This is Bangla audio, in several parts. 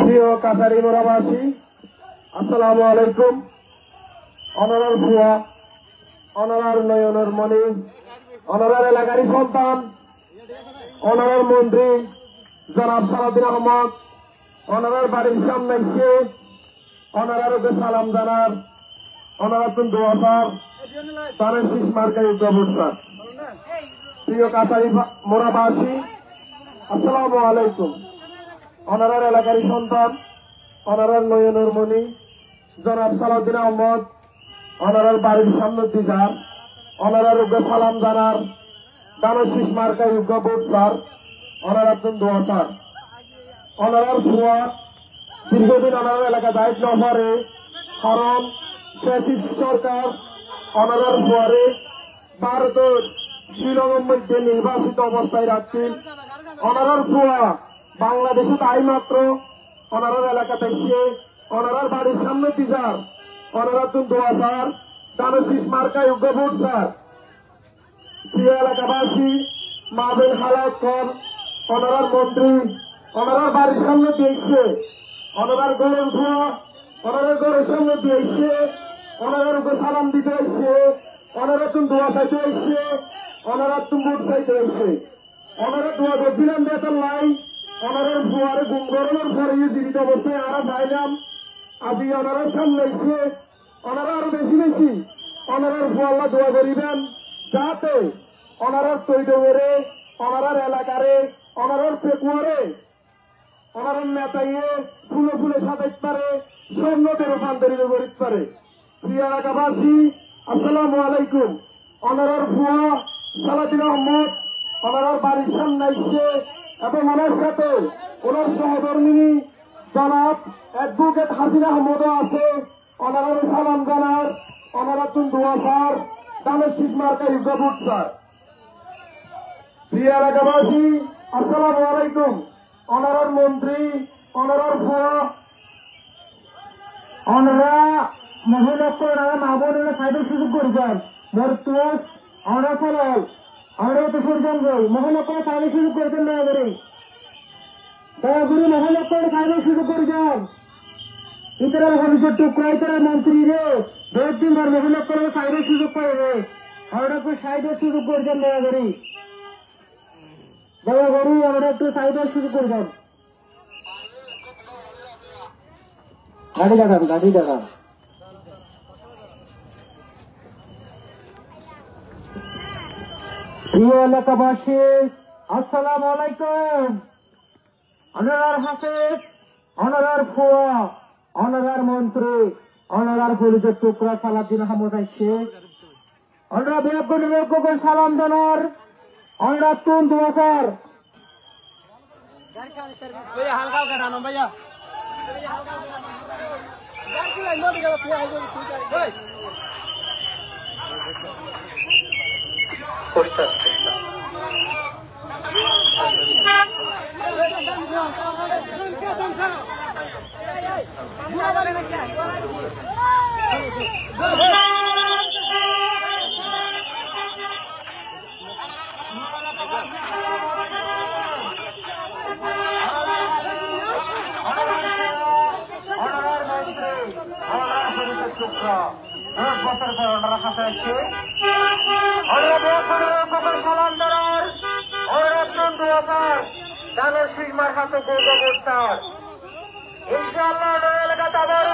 প্রিয় কাছারি মোরাবাসী, আসসালামু আলাইকুম। অনারার ভুয়া, অনারার নয়নের মণি, অনারার এলাকারই সন্তান, অনারার মন্ত্রী জনাব সালাউদ্দিন আহমদ, অনারার বাড়ির সামনে এসে অনারার ওকে সালাম জানার, অনারার তুন দোয়া স্যার, তারের শীষ মার্কা ইউদ্দাবুর স্যার। প্রিয় কাছারি মোরাবাসী, আসসালামু আলাইকুম। অনারার এলাকারই সন্তান, অনারার নয়নের মণি জনাব সালাউদ্দিন আহমদ, অনারার বাড়ির সামনে দিজার, অনারার ওকে সালাম জানার, তারের শীষ মার্কা ইউদ্দাবুর স্যার, অনারার তুন দোয়া স্যার। অনারার ভুয়া দীর্ঘদিন অনারার এলাকা দায়িত্ব হরে, কারণ ফ্যাসিস্ট সরকার অনারার ভুয়ারে ভারতের শিলংয়ের মধ্যে নির্বাসিত অবস্থায় রাখছেন। অনারার ভুয়া বাংলাদেশে তাই মাত্র অনারার এলাকাতে এসে অনারার বাড়ির সামনে দিজার, অনারার তুন দোয়া স্যার, তারের শীষ মার্কা ইউদ্দাবুর স্যার। প্রিয় এলাকাবাসী, মাহবেল হালাত কর, অনারার মন্ত্রী অনারার বাড়ির সামনে দিয়েছে, অনারার গড়ের ভুয়া অনারার গড়ের সামনে দিয়েছে, অনারার উপরে সালাম দিতে এসছে, অনারা তুমি দোয়া চাইতে এসছে, অনারা তুমি ভোট চাইতে এসছে, অনারা দোয়া করছিলাম বেতন নাই, অনারার ভুয়ারে গুম গরমের পরে জীবিত অবস্থায় আরা পাইলাম। আজকে অনারার সামনে এসছে, অনারা আরো বেশি বেশি অনারার ভুয়াল্লা দোয়া করিবেন, যাতে অনারার তৈরি করে অনারার এলাকারে অনারার পেকুয়ারে অনারার নেতাইয়ে ফুলে ফুলে সাজাইতে পারে, স্বর্ণতে রূপান্তরিত করতে পারে। প্রিয় এলাকাবাসী, আসসালামু আলাইকুম। অনারার ভুয়া সালাউদ্দিন আহমদ অনারার বাড়ির সামনে এসে এবং ওনার সাথে ওনার সহধর্মিনী জনাব অ্যাডভোকেট হাসিনা আহমদও আছে, অনারার সালাম জানার, অনারা তুন দোয়া স্যার, তারের শীষ মার্কা ইউদ্দাবুর স্যার। প্রিয় এলাকাবাসী, আসসালামু আলাইকুম। অনারার মন্ত্রী অনারার ভুয়া অনারা মহিলক্ষ ওনারা মা বোনেরা সাইডের সুযোগ করবেন, মরতুয়াস অনারা ফলাল আমরা তো সরকার বল মহিলক্ষ সাইডের সুযোগ করবেন, দয়া করে মহিলক্ষ সাইডের সুযোগ করবেন। ইতারা মানুষের টুকরা ইতারা মন্ত্রী রে বহুত দিন ধর মহিলক্ষ সাইডের সুযোগ পাইবে, আমরা তো সাইডের সুযোগ করবেন, দয়া করি আমরা একটু সাইডের সুযোগ করবেন। গাড়ি দেখান। প্রিয় এলাকাবাসী, আসসালামু আলাইকুম। অনারার হাফেজ, অনারার ফুয়া, অনারার মন্ত্রী, অনারার পরিচয় টুকরা সালাউদ্দিন আহমদ আসছে, অনারা বিয়োগ সালাম জানার, অনারা তুন দোয়া স্যার। ইনশাআল্লাহ এলাকাতে আবার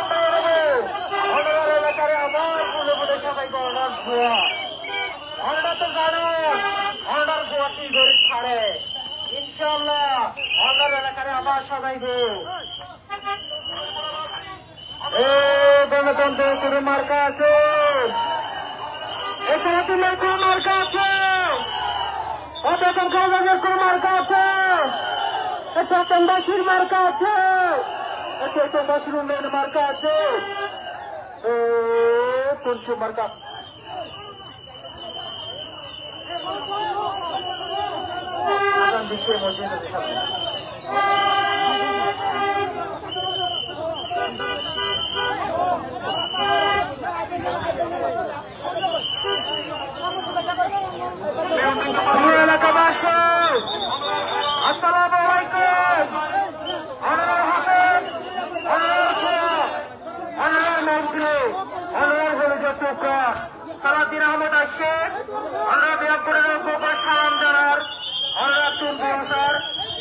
এলাকায় আবার বলে বলে সবাই অনার ভুয়া, অনারা তো জানো অনার ভুয়া কি গরিব ছাড়ে। ইনশাআল্লাহ অনার এলাকায় আবার সবাই গণতন্ত্রের কোনো মার্কা আছে, এছাড়া তোমার কোন মার্কা আছে, অতজন কাগজের কোন মার্কা আছে, চন্দনবাসীর মার্কা আছে, চন্দনবাসীর উন্নয়নের মার্কা আছে, কোন মার্কা বিশ্বের মধ্যে এলাকাবাসী, আসসালামু আলাইকুম। টুকরা সালাউদ্দিন আহমদ আসছে। আমরা ব্যাপরের গোপন সালাম জানার আমরা তুলবো স্যার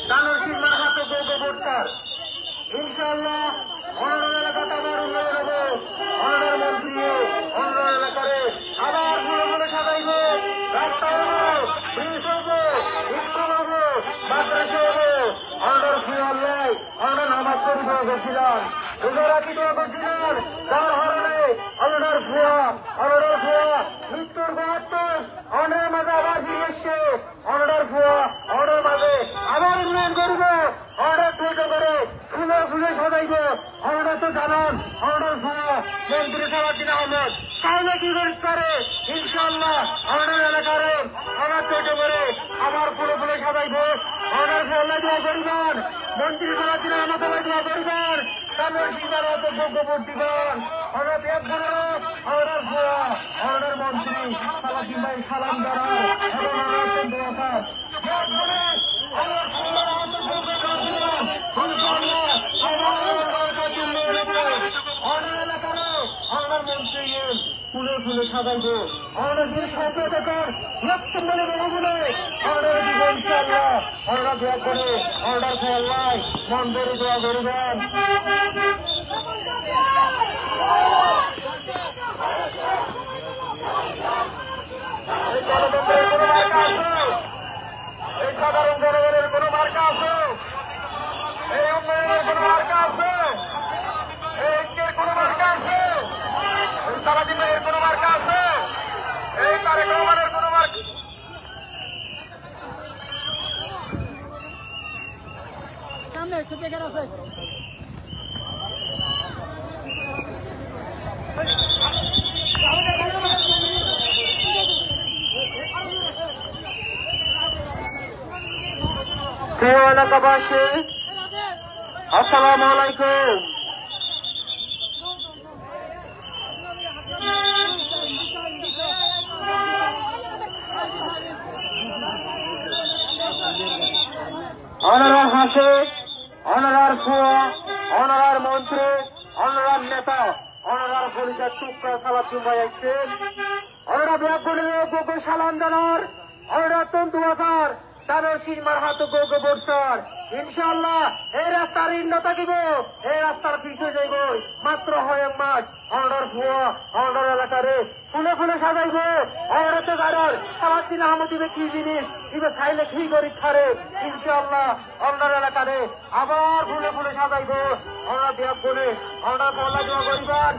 দানোর সিংমার হাতে গোপন স্যার ইনশাআল্লাহ অনার এলাকাতে আবার উন্নয়ন হবে। অনার মন্ত্রী অনার এলাকারে আবার ঘুরে ঘুরে সাজাইব, রাস্তা হবো, ব্রিজ হবো, স্কুল হবো, মাদ্রাসা হবো। অনার ফিয়াল নাই, অনার নামাজ পড়িব গেছিলাম, রোজা কি দোয়া করছিলেন, তার হারণে অনার ভুয়া মৃত্যুর বাহাত্তর অনার মাঝে আবার ফিরে এসছে। অনার ভুয়া অনার মাঝে আবার উন্নয়ন করব, অনার তৈরি করে ফুলে ফুলে সাজাইব। অনারা তো জানান অনার ভুয়া মন্ত্রী সালাউদ্দিন আহমদ তাহলে কি করে ইনশাআল্লাহ অনার এলাকারে অনার তৈরি করে আবার ফুলে ফুলে সাজাইব। অনার ভুয়া দোয়া করিবেন, মন্ত্রী সালাউদ্দিন আহমদ দোয়া করিবেন, তাদের সীমার হতে যোগ্যপট দিবেন। অনার ব্যাগ অনার ভুয়া অনার মন্ত্রী সালাউদ্দিন ভাই সালাম জানান এবং অনার চন্দ্র ফুলে ফুলে সাজাইব। অনার যে সভ্যতার লক্ষ্য বলে বলে বলে অনার জীবন ইনশাআল্লাহ অনার দোয়া করে অনার খেয়াল্লাই মন ধরে দোয়া করবেন। এই গণতন্ত্রের কোন মার্কা আছে? এই সাধারণ জনগণের কোন মার্কা আছে? এই উন্নয়নের কোন মার্কা আছে? এই ঐক্যের কোন মার্কা আছে? এই সালাউদ্দিন ভাইয়ের কোন মার্কা আছে? এই তারেক রহমানের কোন মার্কা? সামনে স্পিকার আছে। প্রিয় এলাকাবাসী আসসালামু আলাইকুম। অনারার হাসে অনারার ফুয়া অনারার মন্ত্রী অনারার নেতা অনারার পরিচয় টুকরা সালাউদ্দিন ভাই আসছেন। অনারা ব্যাপনের গোপন সালাম জানার অনারা তন্তু আসার তাদের সিনেমার হাতে গোগে বর্ষার ইনশাআল্লাহ এই রাস্তার ইন্ন থাকিব, এই রাস্তার পিছিয়ে যাইব মাত্র হয় এক মাস। অনার ভুয়া অনার এলাকারে ফুলে ফুলে সাজাইব। অনারতে গাড়ার সালাউদ্দিন আহমদ দিবে কি জিনিস দিবে খাইলে কি করি খারে ইনশাআল্লাহ অনার এলাকারে আবার ফুলে ফুলে সাজাইব। অনার ব্যাপ বলে অনার বলা দোয়া করিবার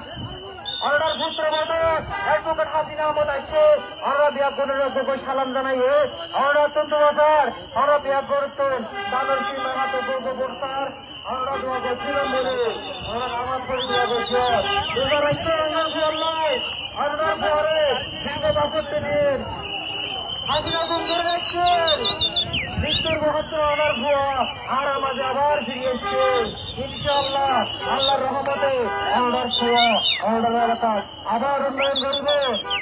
অনার পুত্র বলে অ্যাডভোকেট হাসিনা আহমদ আসছে। অনারা বিয়া বোনের গোপন সালাম জানাই অনার তন্তু বাজার অনারা বিয়া করতেন তাদের সীমার হাতে গোপন বর্ষার আমরা দোয়া করছিলাম বলে ওরা নামাজ পড়ে দোয়া করছে। রোজা রাখতে অনার ভুয়ার নয়, অনার পরে দীর্ঘ ৬২ দিন হাসিনা গুম করে রাখছেন। মৃত্যুর মুহূর্তে অনার ভুয়া আর মাঝে আবার ফিরে এসছে ইনশাআল্লাহ আল্লাহর রহমতে অনার ভুয়া অনার এলাকা আবার উন্নয়ন করবে।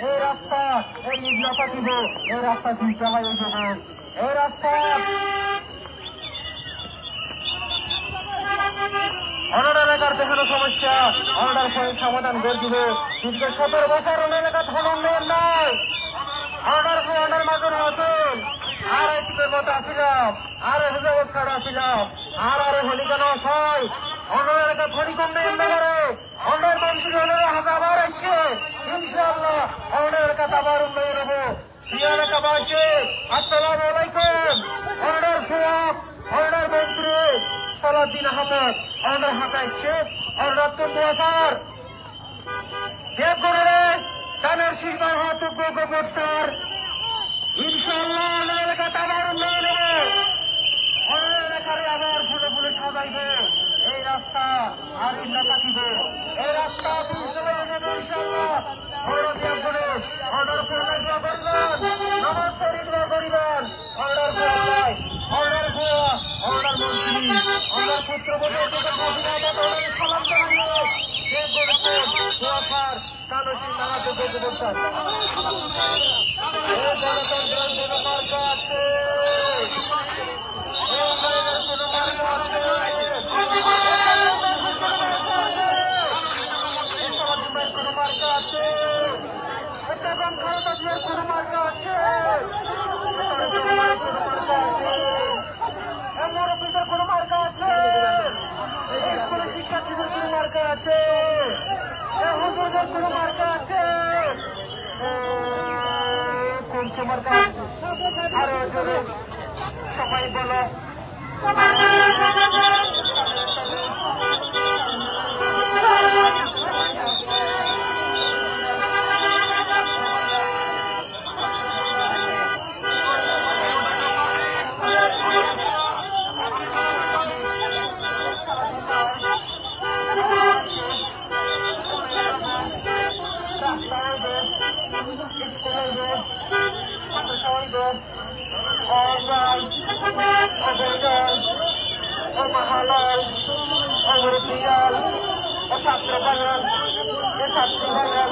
এই রাস্তা এই নির্যাতা দিব, এই রাস্তা ঠিক চালাই দেবেন। এই রাস্তা অনার এলাকার যেখানে সমস্যা অনার সমাধান করে দিবে। দীর্ঘ ১৭ বছর অনার এলাকা ধন উন্নয়ন নয়। অনার অনার মাঝে নতুন আর একটুর মতো আসিলাম আর হুজাবত ছাড়া আসিলাম আর আরো হলিকা নয় অনার এলাকা ধনী কমে করে অনার মন্ত্রী অনার হাতে আবার আসছে ইনশাআল্লাহ অনার এলাকাতে আবার উন্নয়ন হবো। প্রিয় এলাকাবাসী আসসালামু আলাইকুম। অনার ভুয়া অনার মন্ত্রী সালাউদ্দিন আহমদ অনার হাতে আসছে অনার তন্তু আসার দেব করে তাদের শিল্পের হাত গোপর ইনশাআল্লাহ অনার এলাকাতে আবার উন্নয়ন হবে। অনার এলাকারে আবার ফুলে ফুলে সাজাইবে। এই রাস্তা আর ইন্না থাকিব, এই রাস্তা ইনশাআল্লাহ অনার দেব করে অনার পূর্ণ দোয়া করবেন, নামাজ পড়ি দোয়া করিবেন। অনার ভুয়া অনার ভুয়া অনার মন্ত্রী অনার পুত্র বলে সালাম জানাইও দেব করেছেন দোয়ার কানসির নামাজে যোগ্য করতেন। গণতন্ত্রের কোন মার্কা আছে? কোন মার্কা আছে? কোন মার্কা আছে? হলো Mahalal, European, Satya Bayan, Satya Bayan,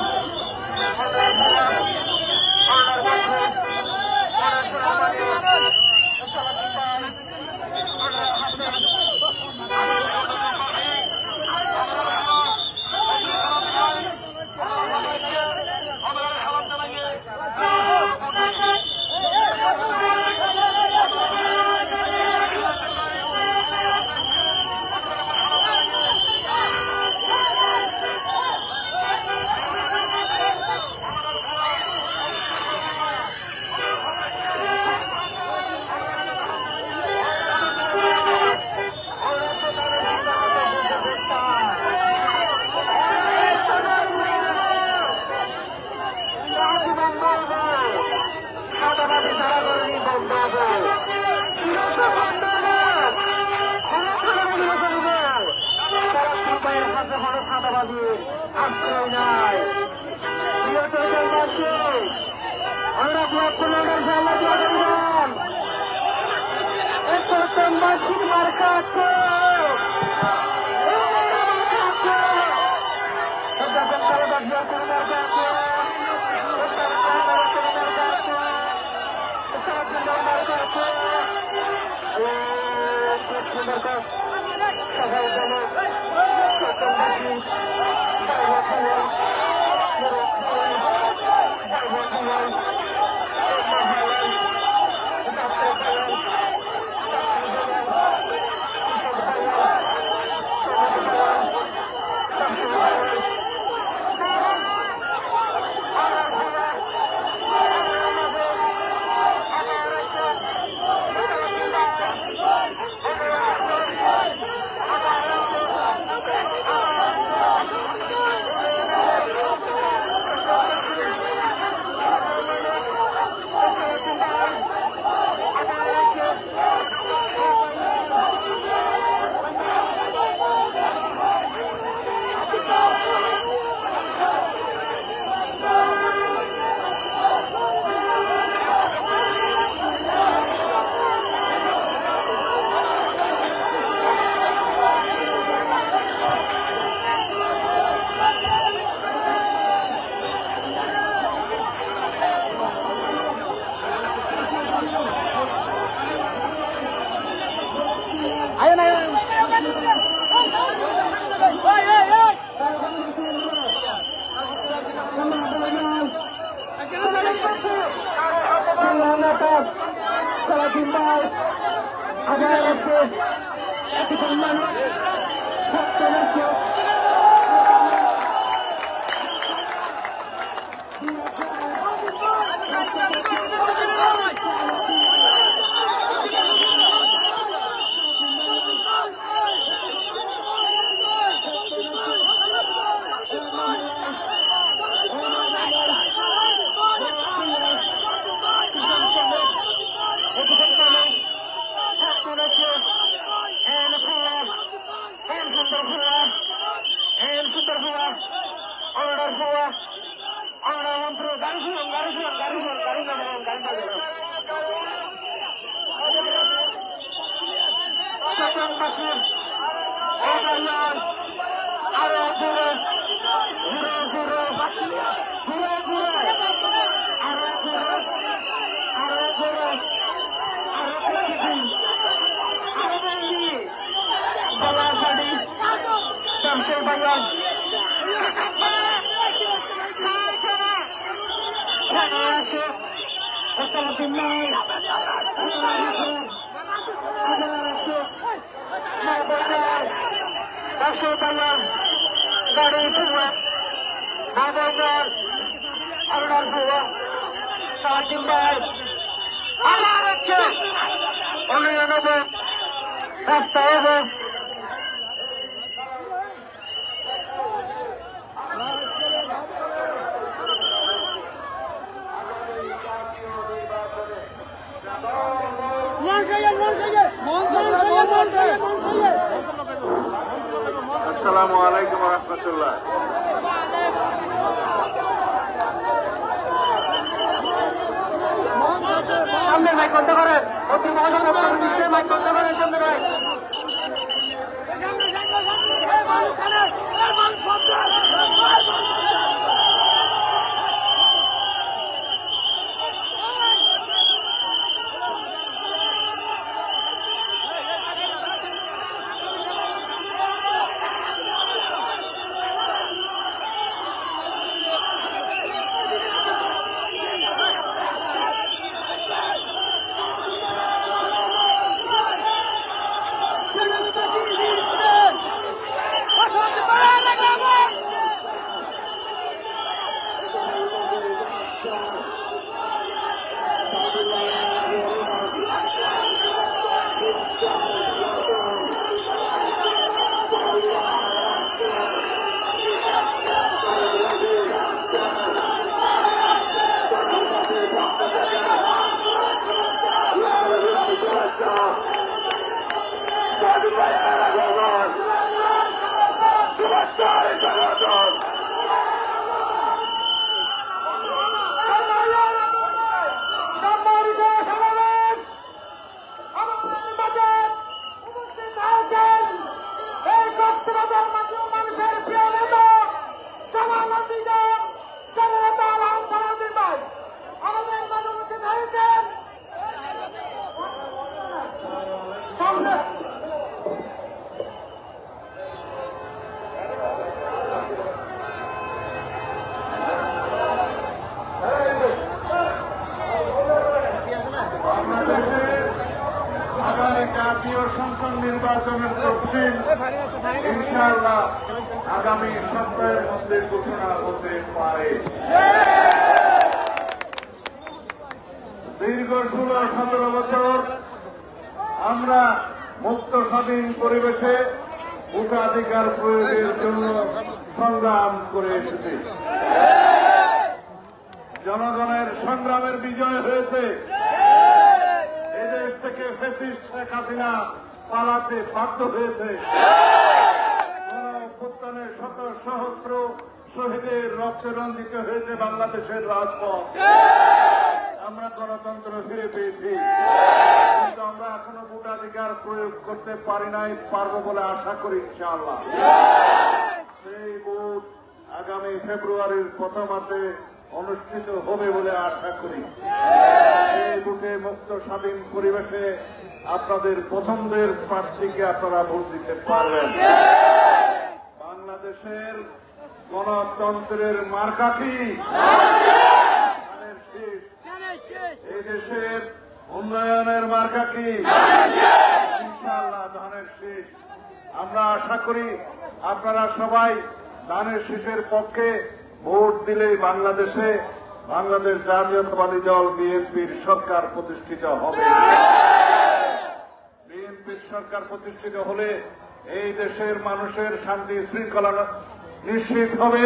উন্নয়ন হবে, রাস্তা হবে। আসসালামু আলাইকুম ওয়া রাহমাতুল্লাহ। সামনে মাইক বন্ধ করেন, অতি মহাজন মাইক বন্ধ করেন, সামনে মাইক। জাতীয় সংসদ নির্বাচনের তফসিল ইনশাআল্লাহ আগামী সপ্তাহের মধ্যে ঘোষণা হতে পারে। দীর্ঘ 16-17 বছর আমরা মুক্ত স্বাধীন পরিবেশে ভোটাধিকার প্রয়োগের জন্য সংগ্রাম করে এসেছি। জনগণের সংগ্রামের বিজয় হয়েছে। এদেশ থেকে ফ্যাসিস্ট শেখ হাসিনা পালাতে বাধ্য হয়েছে। গণঅভ্যুত্থানের শত সহস্র শহীদের রক্তে রঞ্জিত হয়েছে বাংলাদেশের রাজপথ। আমরা গণতন্ত্র ফিরে পেয়েছি, কিন্তু আমরা এখনো ভোটাধিকার প্রয়োগ করতে পারি নাই, পারবো বলে আশা করি ইনশাআল্লাহ। সেই ভোট আগামী ফেব্রুয়ারির প্রথমার্ধে অনুষ্ঠিত হবে বলে আশা করি। এই ভোটে মুক্ত স্বাধীন পরিবেশে আপনাদের পছন্দের প্রার্থীকে আপনারা ভোট দিতে পারবেন। বাংলাদেশের গণতন্ত্রের মার্কা কি? এই দেশের উন্নয়নের মার্কা কি? ইনশাআল্লাহ ধানের শীষ। আমরা আশা করি আপনারা সবাই ধানের শীষের পক্ষে ভোট দিলেই বাংলাদেশ জাতীয়তাবাদী দল বিএনপির সরকার প্রতিষ্ঠিত হবে। বিএনপির সরকার প্রতিষ্ঠিত হলে এই দেশের মানুষের শান্তি শৃঙ্খলা নিশ্চিত হবে,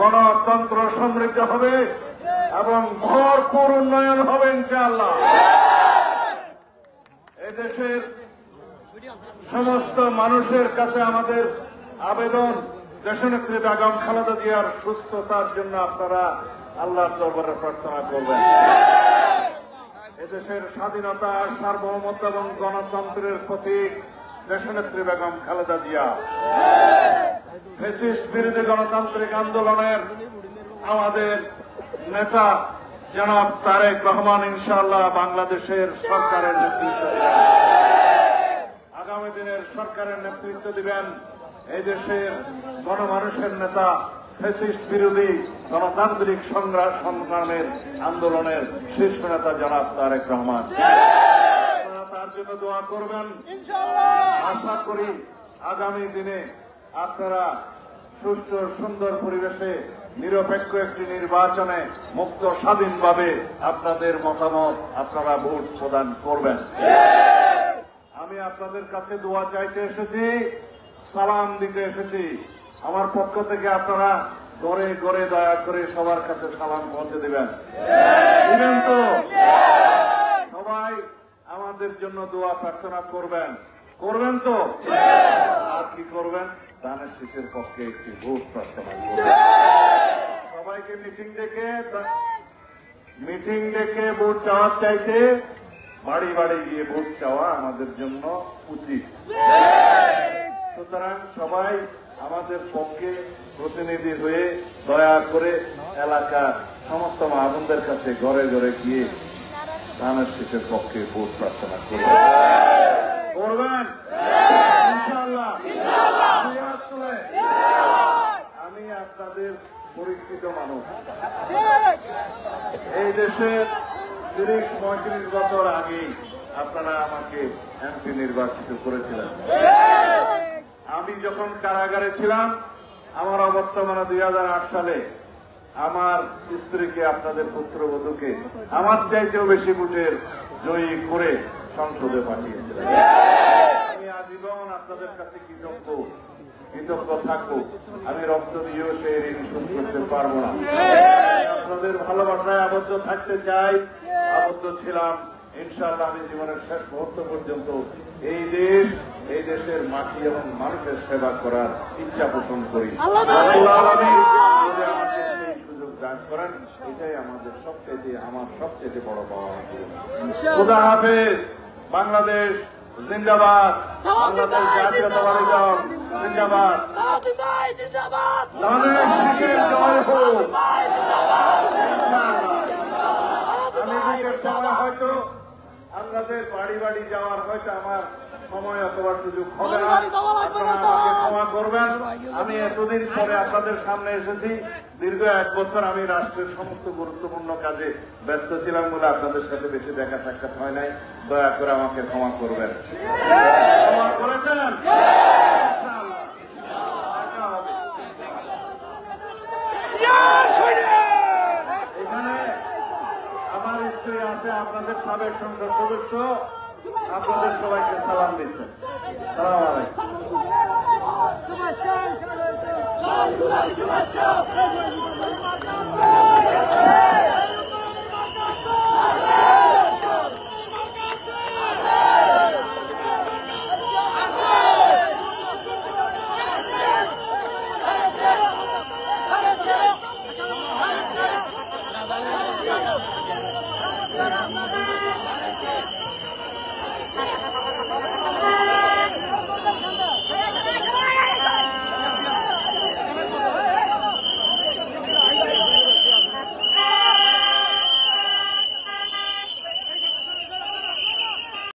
গণতন্ত্র সমৃদ্ধ হবে এবং ভরপুর উন্নয়ন হবে ইনশাআল্লাহ। এদেশের সমস্ত মানুষের কাছে আমাদের আবেদন, দেশনেত্রী বেগম খালেদা জিয়ার সুস্থতার জন্য আপনারা আল্লাহর দরবারে প্রার্থনা করবেন। এদেশের স্বাধীনতা, সার্বভৌমত্ব এবং গণতন্ত্রের প্রতীক দেশনেত্রী বেগম খালেদা জিয়া। ফ্যাসিস্ট বিরোধী গণতান্ত্রিক আন্দোলনের আমাদের নেতা জনাব তারেক রহমান ইনশাআল্লাহ বাংলাদেশের সরকারের নেতৃত্ব দিবেন। আগামী দিনের সরকারের নেতৃত্ব দিবেন এই দেশের গণমানুষের নেতা, ফ্যাসিস্ট বিরোধী গণতান্ত্রিক সংগ্রামের আন্দোলনের শীর্ষ নেতা জনাব তারেক রহমান। আপনারা তার জন্য দোয়া করবেন। আশা করি আগামী দিনে আপনারা সুষ্ঠু সুন্দর পরিবেশে নিরপেক্ষ একটি নির্বাচনে মুক্ত স্বাধীনভাবে আপনাদের মতামত আপনারা ভোট প্রদান করবেন। আমি আপনাদের কাছে দোয়া চাইতে এসেছি, সালাম দিতে এসেছি। আমার পক্ষ থেকে আপনারা ঘরে ঘরে দয়া করে সবার কাছে সালাম পৌঁছে দিবেন তো? সবাই আমাদের জন্য দোয়া প্রার্থনা করবেন তো? আর কি করবেন? ধানের শীষের পক্ষে একটি ভোট প্রার্থনা করবেন। সবাইকে মিটিং ডেকে ভোট চাওয়ার চাইতে বাড়ি বাড়ি গিয়ে ভোট চাওয়া আমাদের জন্য উচিত। সুতরাং সবাই আমাদের পক্ষে প্রতিনিধি হয়ে দয়া করে এলাকার সমস্ত মা-বোনদের কাছে ঘরে ঘরে গিয়ে ধানের শীষের পক্ষে ভোট প্রার্থনা করবেন ইনশাআল্লাহ। আমি আপনাদের পরিচিত মানুষ। এই দেশের ৩০-৩৫ বছর আগেই আপনারা আমাকে এমপি নির্বাচিত করেছিলেন। আমি যখন কারাগারে ছিলাম, আমার অবর্তমানে ২০০৮ সালে আমার স্ত্রীকে, আপনাদের পুত্রবধূকে আমার চাইতেও বেশি ভোটের জয়ী করে সংসদে পাঠিয়েছিলেন। আমি আজীবন আপনাদের কাছে কৃতজ্ঞ থাকবো। আমি রক্ত দিয়েও সেই ঋণ শোধ করতে পারবো না। আপনাদের ভালোবাসায় আবদ্ধ থাকতে চাই, আবদ্ধ ছিলাম। ইনশাআল্লাহ আমি জীবনের শেষ মুহূর্ত পর্যন্ত এই দেশের মাটি এবং মানুষের সেবা করার ইচ্ছা পোষণ করি। আল্লাহ আমাকে সেই সুযোগ দান করেন, এটাই আমার সবচেয়ে বড় পাওয়া। খোদা হাফেজ। বাংলাদেশ জিন্দাবাদ। বাংলাদেশ জাতীয়তাবাদী দল জিন্দাবাদ। ধানের শীষের জয় হোক। হয়তো আপনাদের বাড়ি বাড়ি যাওয়ার হয়তো আমার সময় অথবা সুযোগ হবে না, আপনারা আমাকে ক্ষমা করবেন। আমি এতদিন পরে আপনাদের সামনে এসেছি। দীর্ঘ 1 বছর আমি রাষ্ট্রের সমস্ত গুরুত্বপূর্ণ কাজে ব্যস্ত ছিলাম বলে আপনাদের সাথে বেশি দেখা সাক্ষাৎ হয় নাই। দয়া করে আমাকে ক্ষমা করবেন। ক্ষমা করেছেন? এখানে আমার স্ত্রী আছে, আপনাদের সাবেক সংসদ সদস্য, আপনাদের সবাইকে সালাম দিচ্ছেন। সালাম আলাইকুম।